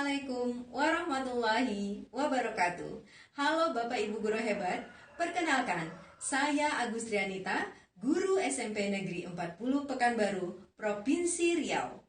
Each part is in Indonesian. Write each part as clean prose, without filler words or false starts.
Assalamualaikum warahmatullahi wabarakatuh. Halo Bapak Ibu Guru hebat, perkenalkan, saya Agustrianita, Guru SMP Negeri 40 Pekanbaru, Provinsi Riau.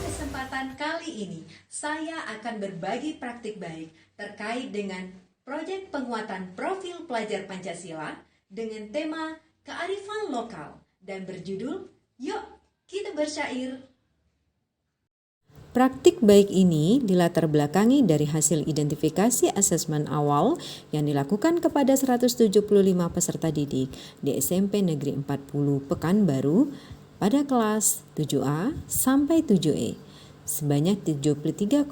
Kesempatan kali ini, saya akan berbagi praktik baik terkait dengan proyek penguatan profil pelajar Pancasila dengan tema kearifan lokal dan berjudul Yuk Kita Bersyair. Praktik baik ini dilatar belakangi dari hasil identifikasi asesmen awal yang dilakukan kepada 175 peserta didik di SMP Negeri 40 Pekanbaru pada kelas 7A sampai 7E. Sebanyak 73,3%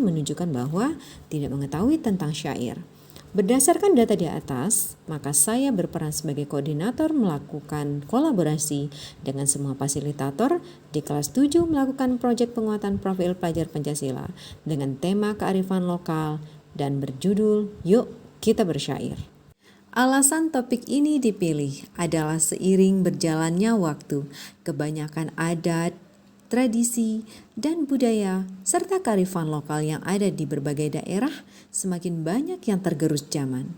menunjukkan bahwa tidak mengetahui tentang syair. Berdasarkan data di atas, maka saya berperan sebagai koordinator melakukan kolaborasi dengan semua fasilitator di kelas 7 melakukan proyek penguatan profil pelajar Pancasila dengan tema kearifan lokal dan berjudul Yuk Kita Bersyair. Alasan topik ini dipilih adalah seiring berjalannya waktu, kebanyakan adat, tradisi, dan budaya, serta kearifan lokal yang ada di berbagai daerah semakin banyak yang tergerus zaman.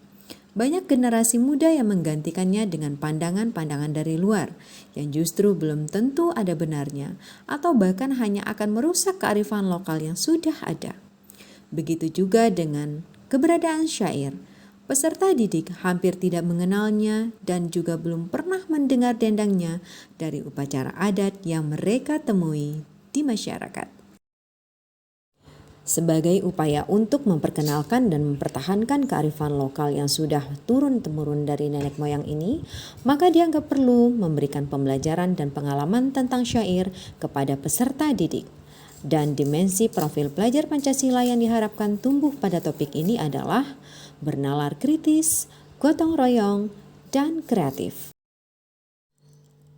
Banyak generasi muda yang menggantikannya dengan pandangan-pandangan dari luar yang justru belum tentu ada benarnya atau bahkan hanya akan merusak kearifan lokal yang sudah ada. Begitu juga dengan keberadaan syair. Peserta didik hampir tidak mengenalnya dan juga belum pernah mendengar dendangnya dari upacara adat yang mereka temui di masyarakat. Sebagai upaya untuk memperkenalkan dan mempertahankan kearifan lokal yang sudah turun-temurun dari nenek moyang ini, maka dianggap perlu memberikan pembelajaran dan pengalaman tentang syair kepada peserta didik. Dan dimensi profil pelajar Pancasila yang diharapkan tumbuh pada topik ini adalah bernalar kritis, gotong royong, dan kreatif.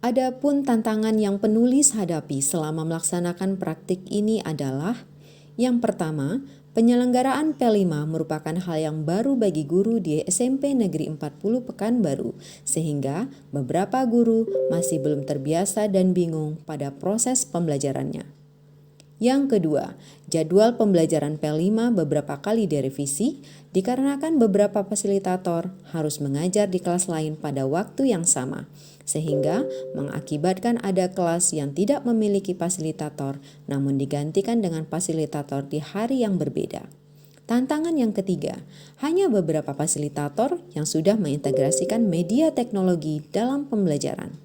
Adapun tantangan yang penulis hadapi selama melaksanakan praktik ini adalah yang pertama, penyelenggaraan P5 merupakan hal yang baru bagi guru di SMP Negeri 40 Pekanbaru, sehingga beberapa guru masih belum terbiasa dan bingung pada proses pembelajarannya. Yang kedua, jadwal pembelajaran P5 beberapa kali direvisi dikarenakan beberapa fasilitator harus mengajar di kelas lain pada waktu yang sama, sehingga mengakibatkan ada kelas yang tidak memiliki fasilitator namun digantikan dengan fasilitator di hari yang berbeda. Tantangan yang ketiga, hanya beberapa fasilitator yang sudah mengintegrasikan media teknologi dalam pembelajaran.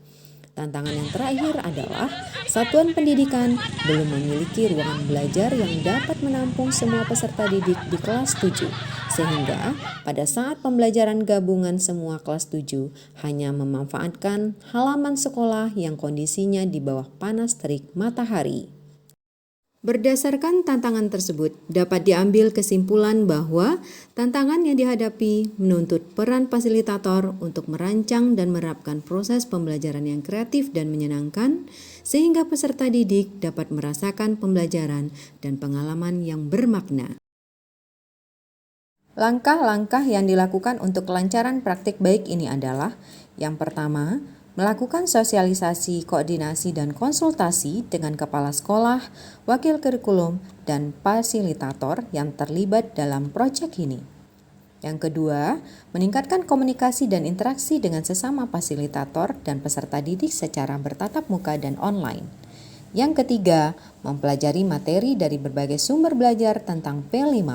Tantangan yang terakhir adalah satuan pendidikan belum memiliki ruangan belajar yang dapat menampung semua peserta didik di kelas 7, sehingga pada saat pembelajaran gabungan semua kelas 7 hanya memanfaatkan halaman sekolah yang kondisinya di bawah panas terik matahari. Berdasarkan tantangan tersebut, dapat diambil kesimpulan bahwa tantangan yang dihadapi menuntut peran fasilitator untuk merancang dan menerapkan proses pembelajaran yang kreatif dan menyenangkan, sehingga peserta didik dapat merasakan pembelajaran dan pengalaman yang bermakna. Langkah-langkah yang dilakukan untuk kelancaran praktik baik ini adalah yang pertama, melakukan sosialisasi, koordinasi, dan konsultasi dengan kepala sekolah, wakil kurikulum, dan fasilitator yang terlibat dalam proyek ini. Yang kedua, meningkatkan komunikasi dan interaksi dengan sesama fasilitator dan peserta didik secara bertatap muka dan online. Yang ketiga, mempelajari materi dari berbagai sumber belajar tentang P5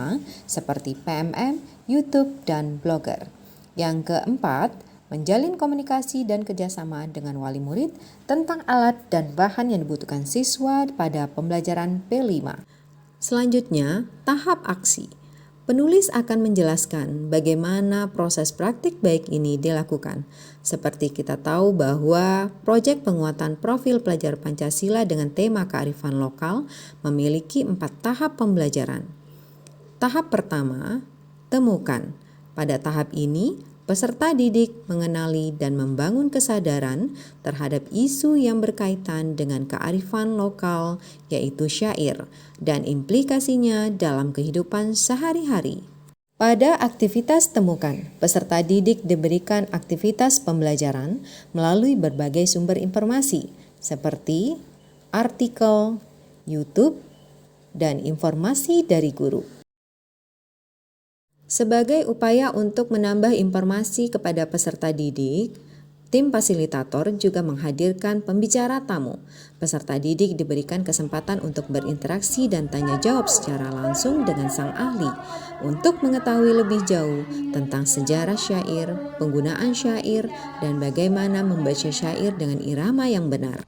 seperti PMM, YouTube, dan Blogger. Yang keempat, menjalin komunikasi dan kerjasama dengan wali murid tentang alat dan bahan yang dibutuhkan siswa pada pembelajaran P5. Selanjutnya, tahap aksi. Penulis akan menjelaskan bagaimana proses praktik baik ini dilakukan. Seperti kita tahu bahwa proyek penguatan profil pelajar Pancasila dengan tema kearifan lokal memiliki 4 tahap pembelajaran. Tahap pertama, temukan. Pada tahap ini, peserta didik mengenali dan membangun kesadaran terhadap isu yang berkaitan dengan kearifan lokal, yaitu syair, dan implikasinya dalam kehidupan sehari-hari. Pada aktivitas temukan, peserta didik diberikan aktivitas pembelajaran melalui berbagai sumber informasi seperti artikel, YouTube, dan informasi dari guru. Sebagai upaya untuk menambah informasi kepada peserta didik, tim fasilitator juga menghadirkan pembicara tamu. Peserta didik diberikan kesempatan untuk berinteraksi dan tanya jawab secara langsung dengan sang ahli untuk mengetahui lebih jauh tentang sejarah syair, penggunaan syair, dan bagaimana membaca syair dengan irama yang benar.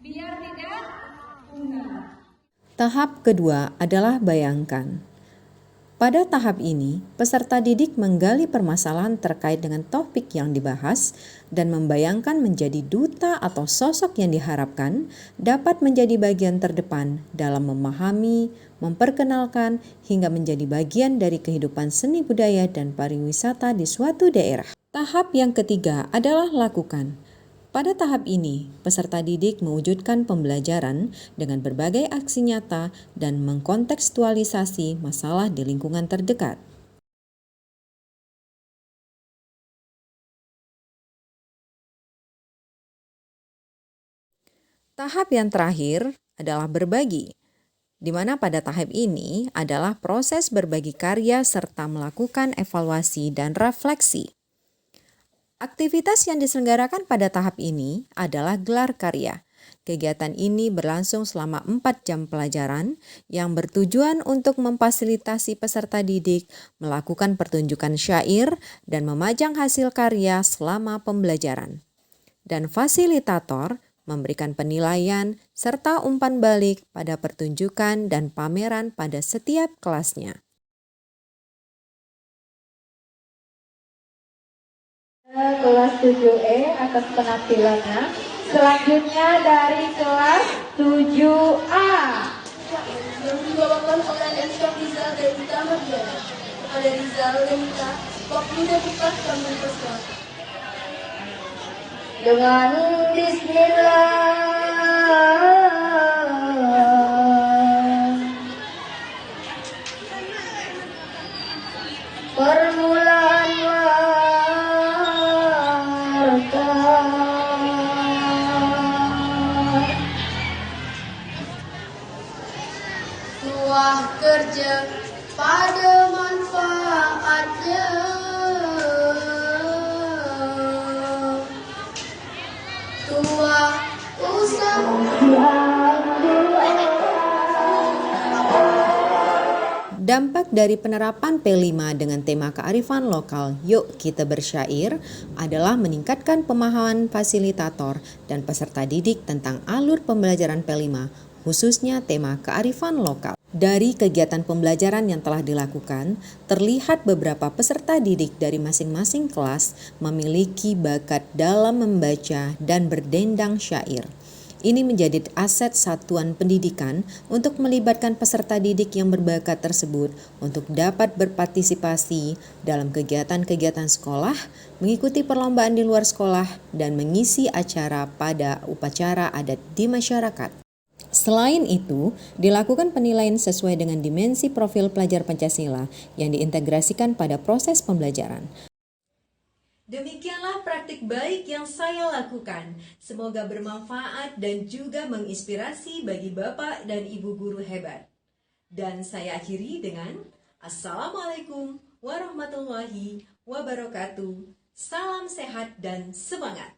Tahap kedua adalah bayangkan. Pada tahap ini, peserta didik menggali permasalahan terkait dengan topik yang dibahas dan membayangkan menjadi duta atau sosok yang diharapkan dapat menjadi bagian terdepan dalam memahami, memperkenalkan, hingga menjadi bagian dari kehidupan seni budaya dan pariwisata di suatu daerah. Tahap yang ketiga adalah lakukan. Pada tahap ini, peserta didik mewujudkan pembelajaran dengan berbagai aksi nyata dan mengkontekstualisasi masalah di lingkungan terdekat. Tahap yang terakhir adalah berbagi, di mana pada tahap ini adalah proses berbagi karya serta melakukan evaluasi dan refleksi. Aktivitas yang diselenggarakan pada tahap ini adalah gelar karya. Kegiatan ini berlangsung selama 4 jam pelajaran yang bertujuan untuk memfasilitasi peserta didik melakukan pertunjukan syair dan memajang hasil karya selama pembelajaran. Dan fasilitator memberikan penilaian serta umpan balik pada pertunjukan dan pameran pada setiap kelasnya. Kelas 7E atas penampilannya. Selanjutnya dari kelas 7A yang dibawakan oleh Rizal dari Tamadya. Kepada Rizal yang minta waktu dan tempat kami persilakan. dengan Bismillah. Permulaan warta Tuah kerja pada manfaatnya, tuah usaha. Dampak dari penerapan P5 dengan tema kearifan lokal Yuk Kita Bersyair adalah meningkatkan pemahaman fasilitator dan peserta didik tentang alur pembelajaran P5, khususnya tema kearifan lokal. Dari kegiatan pembelajaran yang telah dilakukan, terlihat beberapa peserta didik dari masing-masing kelas memiliki bakat dalam membaca dan berdendang syair. Ini menjadi aset satuan pendidikan untuk melibatkan peserta didik yang berbakat tersebut untuk dapat berpartisipasi dalam kegiatan-kegiatan sekolah, mengikuti perlombaan di luar sekolah, dan mengisi acara pada upacara adat di masyarakat. Selain itu, dilakukan penilaian sesuai dengan dimensi profil pelajar Pancasila yang diintegrasikan pada proses pembelajaran. Demikianlah praktik baik yang saya lakukan. Semoga bermanfaat dan juga menginspirasi bagi Bapak dan Ibu guru hebat. Dan saya akhiri dengan Assalamualaikum warahmatullahi wabarakatuh. Salam sehat dan semangat.